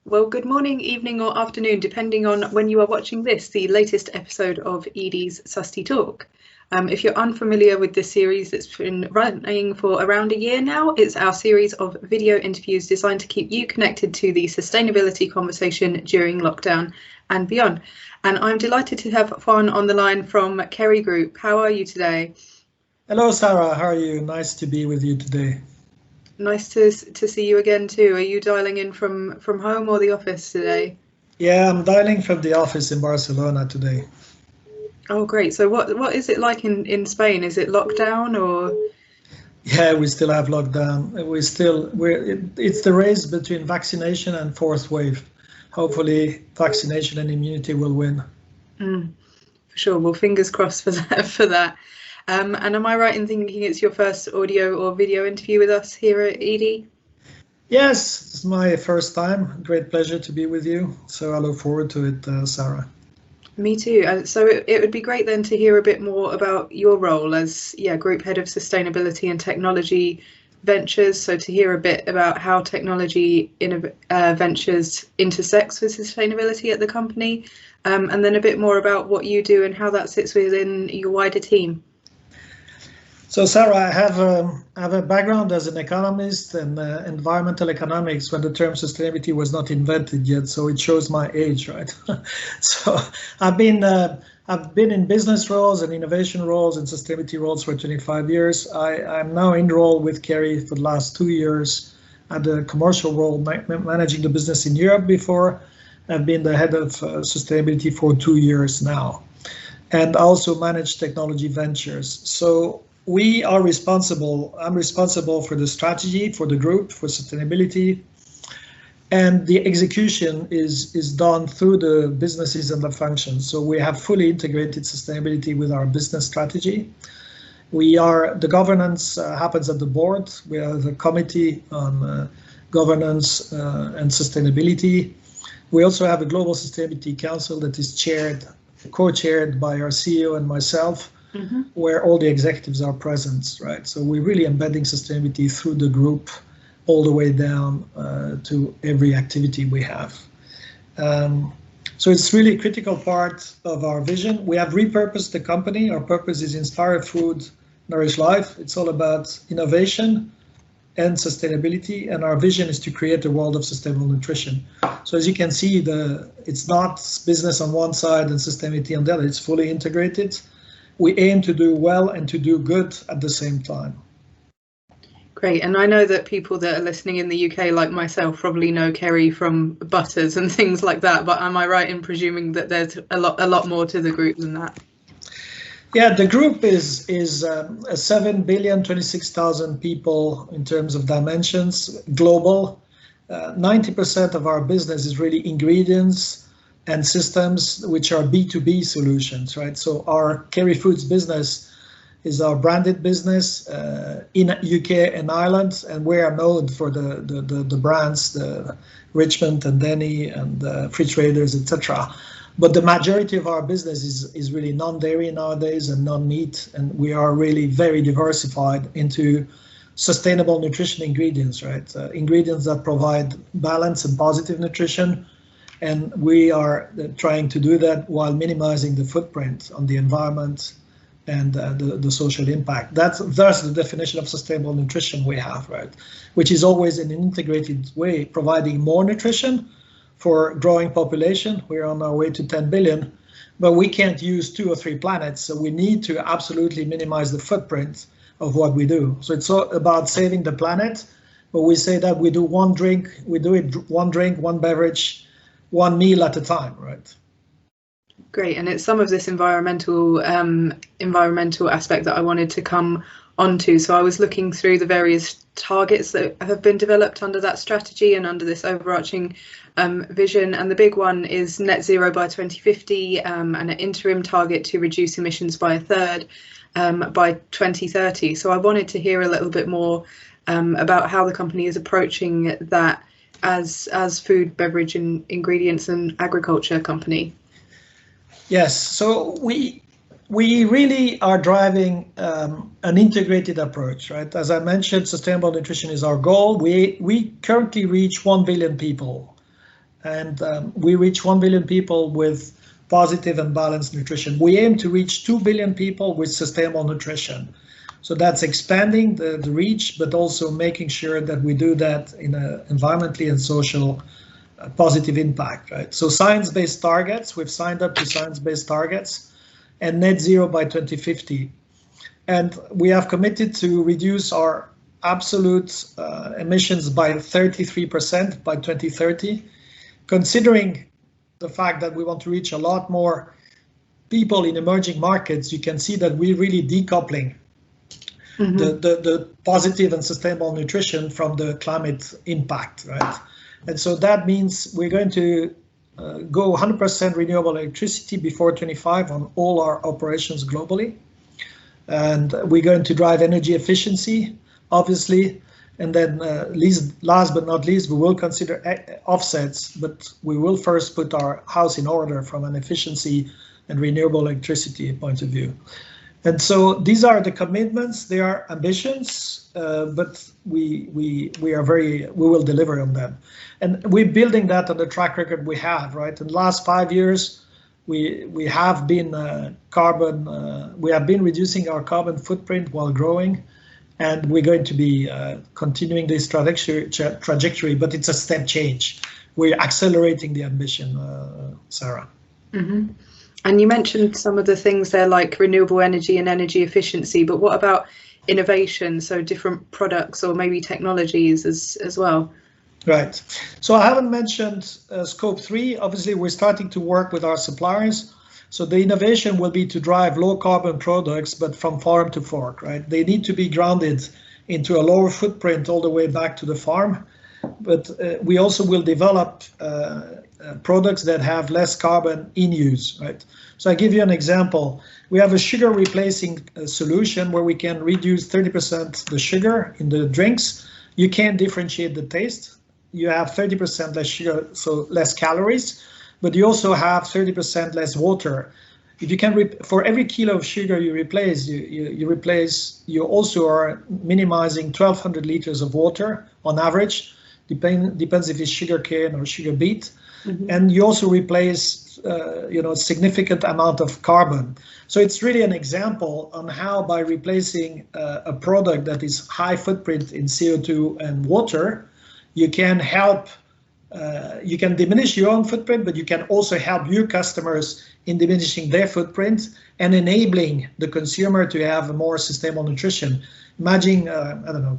Well, good morning, evening or afternoon, depending on when you are watching this, the latest episode of Edie's SustyTalk. If you're unfamiliar with this series that's been running for around a year now, it's our series of video interviews designed to keep you connected to the sustainability conversation during lockdown and beyond. And I'm delighted to have Juan on the line from Kerry Group. How are you today? Hello, Sarah. How are you? Nice to be with you today. Nice to see you again too. Are you dialing in from home or the office today? Yeah, I'm dialing from the office in Barcelona today. Oh, great. So what is it like in Spain? Is it lockdown or? Yeah, we still have lockdown. It's the race between vaccination and fourth wave. Hopefully, vaccination and immunity will win. For sure. Well, fingers crossed for that. And am I right in thinking it's your first audio or video interview with us here at Edie? Yes, it's my first time. Great pleasure to be with you. So I look forward to it, Sarah. Me too. So it would be great then to hear a bit more about your role as Group Head of Sustainability and Technology Ventures. So to hear a bit about how technology ventures intersects with sustainability at the company, and then a bit more about what you do and how that sits within your wider team. So, Sarah, I have a background as an economist and environmental economics when the term sustainability was not invented yet, so it shows my age, right? So I've been in business roles and innovation roles and sustainability roles for 25 years. I'm now enrolled with Kerry for the last 2 years at a commercial role, managing the business in Europe before. I've been the head of sustainability for 2 years now, and also manage technology ventures. So I'm responsible for the strategy for the group for sustainability, and the execution is done through the businesses and the functions. So we have fully integrated sustainability with our business strategy. The governance happens at the board. We have a committee on governance and sustainability. We also have a global sustainability council that is co-chaired by our CEO and myself. Where all the executives are present, right? So we're really embedding sustainability through the group all the way down to every activity we have. So it's really a critical part of our vision. We have repurposed the company. Our purpose is inspire food, nourish life. It's all about innovation and sustainability, and our vision is to create a world of sustainable nutrition. So as you can see, it's not business on one side and sustainability on the other. It's fully integrated. We aim to do well and to do good at the same time. Great, and I know that people that are listening in the UK, like myself, probably know Kerry from butters and things like that, but am I right in presuming that there's a lot more to the group than that? Yeah, the group is 7 billion, 26,000 people in terms of dimensions, global. 90% of our business is really ingredients and systems which are B2B solutions, right? So our Kerry Foods business is our branded business in UK and Ireland, and we are known for the brands, the Richmond and Denny and Free Traders, etc. But the majority of our business is really non-dairy nowadays and non-meat, and we are really very diversified into sustainable nutrition ingredients, right? Ingredients that provide balance and positive nutrition. And we are trying to do that while minimizing the footprint on the environment and the social impact. That's the definition of sustainable nutrition we have, right? Which is always in an integrated way, providing more nutrition for growing population. We're on our way to 10 billion, but we can't use 2 or 3 planets. So we need to absolutely minimize the footprint of what we do. So it's all about saving the planet, but we say that we do one drink, one beverage, one meal at a time, right? Great, and it's some of this environmental aspect that I wanted to come onto. So I was looking through the various targets that have been developed under that strategy and under this overarching vision, and the big one is net zero by 2050 and an interim target to reduce emissions by a third by 2030. So I wanted to hear a little bit more about how the company is approaching that as food, beverage and ingredients and agriculture company. Yes, so we really are driving an integrated approach, right? As I mentioned, sustainable nutrition is our goal. We currently reach 1 billion people and we reach 1 billion people with positive and balanced nutrition. We aim to reach 2 billion people with sustainable nutrition. So that's expanding the reach, but also making sure that we do that in an environmentally and social positive impact, right? So science-based targets, we've signed up to science-based targets, and net zero by 2050. And we have committed to reduce our absolute emissions by 33% by 2030, considering the fact that we want to reach a lot more people in emerging markets. You can see that we're really decoupling the positive and sustainable nutrition from the climate impact, right? And so that means we're going to go 100% renewable electricity before 25 on all our operations globally. And we're going to drive energy efficiency, obviously. And then last but not least, we will consider offsets, but we will first put our house in order from an efficiency and renewable electricity point of view. And so these are the commitments, they are ambitions, but we will deliver on them. And we're building that on the track record we have, right? In the last 5 years, we have been reducing our carbon footprint while growing, and we're going to be continuing this trajectory, but it's a step change. We're accelerating the ambition, Sarah. Mm-hmm. And you mentioned some of the things there, like renewable energy and energy efficiency, but what about innovation, so different products or maybe technologies as well? Right. So I haven't mentioned scope 3. Obviously, we're starting to work with our suppliers. So the innovation will be to drive low carbon products, but from farm to fork, right? They need to be grounded into a lower footprint all the way back to the farm. But we also will develop products that have less carbon in use, right? So I give you an example. We have a sugar replacing solution where we can reduce 30% the sugar in the drinks. You can't differentiate the taste. You have 30% less sugar, so less calories, but you also have 30% less water. If you can, for every kilo of sugar you replace, you also are minimizing 1,200 liters of water on average. Depends if it's sugar cane or sugar beet. Mm-hmm. And you also replace, a significant amount of carbon. So it's really an example on how by replacing a product that is high footprint in CO2 and water, you can help, you can diminish your own footprint, but you can also help your customers in diminishing their footprint and enabling the consumer to have a more sustainable nutrition. Imagine,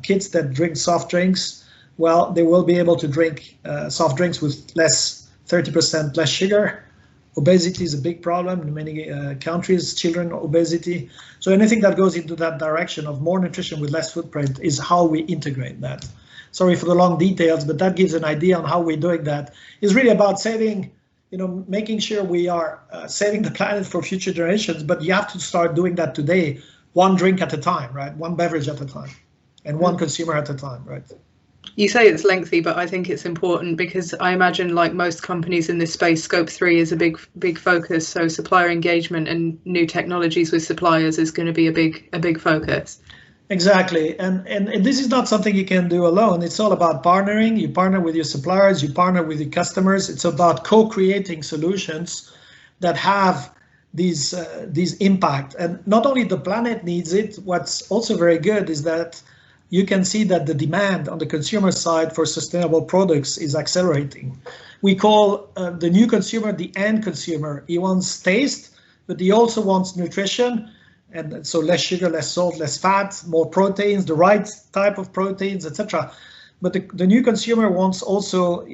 kids that drink soft drinks. Well, they will be able to drink soft drinks with 30% less sugar. Obesity is a big problem in many countries, children obesity. So anything that goes into that direction of more nutrition with less footprint is how we integrate that. Sorry for the long details, but that gives an idea on how we're doing that. It's really about saving, making sure we are saving the planet for future generations, but you have to start doing that today, one drink at a time, right? One beverage at a time, and one consumer at a time, right? You say it's lengthy, but I think it's important because I imagine, like most companies in this space, scope 3 is a big focus. So supplier engagement and new technologies with suppliers is going to be a big focus. Exactly, and this is not something you can do alone. It's all about partnering. You partner with your suppliers, you partner with your customers. It's about co-creating solutions that have these impact. And not only the planet needs it, what's also very good is that you can see that the demand on the consumer side for sustainable products is accelerating. We call the new consumer the end consumer. He wants taste, but he also wants nutrition. And so less sugar, less salt, less fat, more proteins, the right type of proteins, etc. But the new consumer wants also,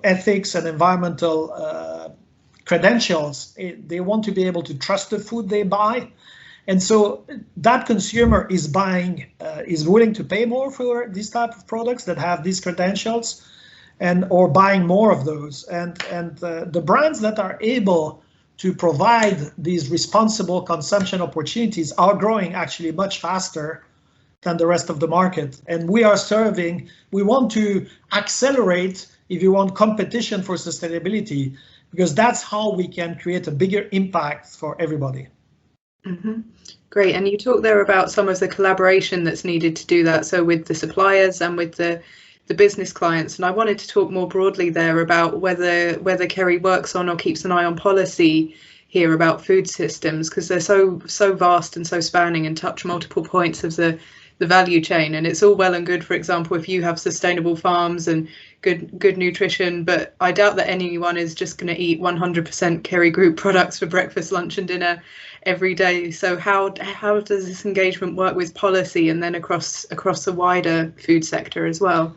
ethics and environmental credentials. They want to be able to trust the food they buy. And so that consumer is willing to pay more for these type of products that have these credentials, or buying more of those. And the brands that are able to provide these responsible consumption opportunities are growing actually much faster than the rest of the market. And we want to accelerate, if you want, competition for sustainability, because that's how we can create a bigger impact for everybody. Mm-hmm. Great. And you talked there about some of the collaboration that's needed to do that. So with the suppliers and with the the business clients. And I wanted to talk more broadly there about whether Kerry works on or keeps an eye on policy here about food systems, because they're so vast and so spanning and touch multiple points of the value chain. And it's all well and good, for example, if you have sustainable farms and good nutrition, but I doubt that anyone is just going to eat 100% Kerry Group products for breakfast, lunch and dinner every day. So how does this engagement work with policy and then across the wider food sector as well?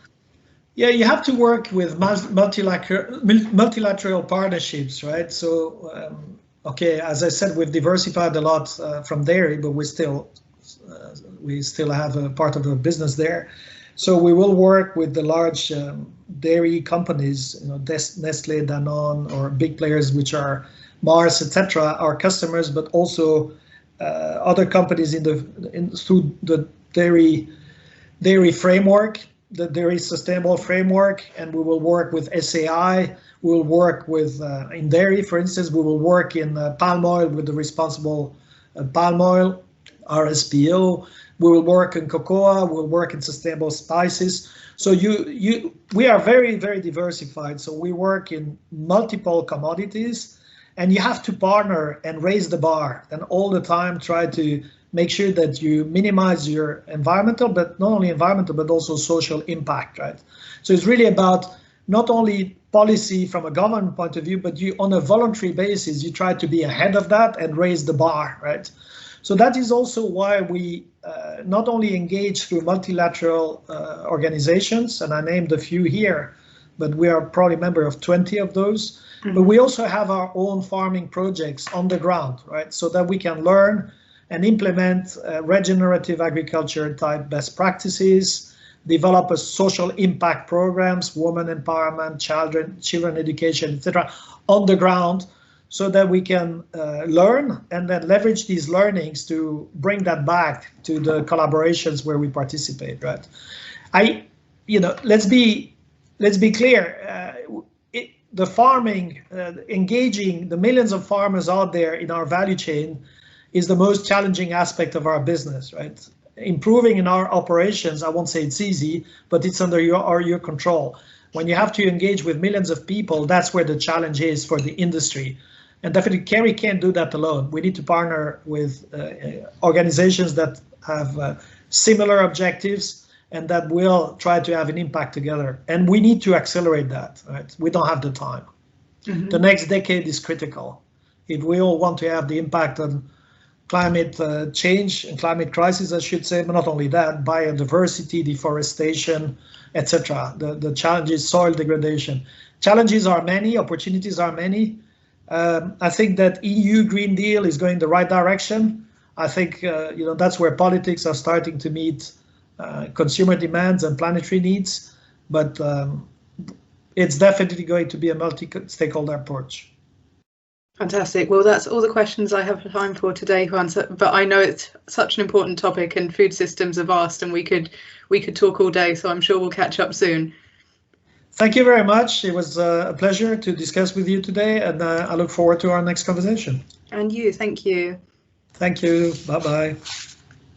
Yeah, you have to work with multilateral partnerships, right? So, okay, as I said, we've diversified a lot from dairy, but we still have a part of the business there. So we will work with the large dairy companies, Nestle, Danone, or big players which are Mars, etc., our customers, but also other companies through the dairy framework, the dairy sustainable framework, and we will work with SAI. We will work with in dairy, for instance, we will work in palm oil with the responsible palm oil, RSPO. We will work in cocoa. We'll work in sustainable spices. So we are very, very diversified. So we work in multiple commodities, and you have to partner and raise the bar, and all the time try to make sure that you minimize your environmental, but not only environmental, but also social impact, right? So it's really about not only policy from a government point of view, but you, on a voluntary basis, you try to be ahead of that and raise the bar, right? So that is also why we not only engage through multilateral organizations, and I named a few here, but we are probably a member of 20 of those, but we also have our own farming projects on the ground, right? So that we can learn and implement regenerative agriculture type best practices, develop a social impact programs, women empowerment, children education, etc., on the ground, so that we can learn and then leverage these learnings to bring that back to the collaborations where we participate, right? Let's be clear. The farming, engaging the millions of farmers out there in our value chain is the most challenging aspect of our business, right? Improving in our operations, I won't say it's easy, but it's under your control. When you have to engage with millions of people, that's where the challenge is for the industry. And definitely Kerry can't do that alone. We need to partner with organizations that have similar objectives and that will try to have an impact together. And we need to accelerate that, right? We don't have the time. Mm-hmm. The next decade is critical. If we all want to have the impact on climate change and climate crisis, I should say, but not only that, biodiversity, deforestation, etc. The challenges, soil degradation. Challenges are many, opportunities are many. I think that EU Green Deal is going the right direction. I think that's where politics are starting to meet consumer demands and planetary needs, but it's definitely going to be a multi-stakeholder approach. Fantastic. Well, that's all the questions I have time for today, Juan. But I know it's such an important topic, and food systems are vast, and we could talk all day. So I'm sure we'll catch up soon. Thank you very much. It was a pleasure to discuss with you today, and I look forward to our next conversation. And you, thank you. Thank you. Bye-bye.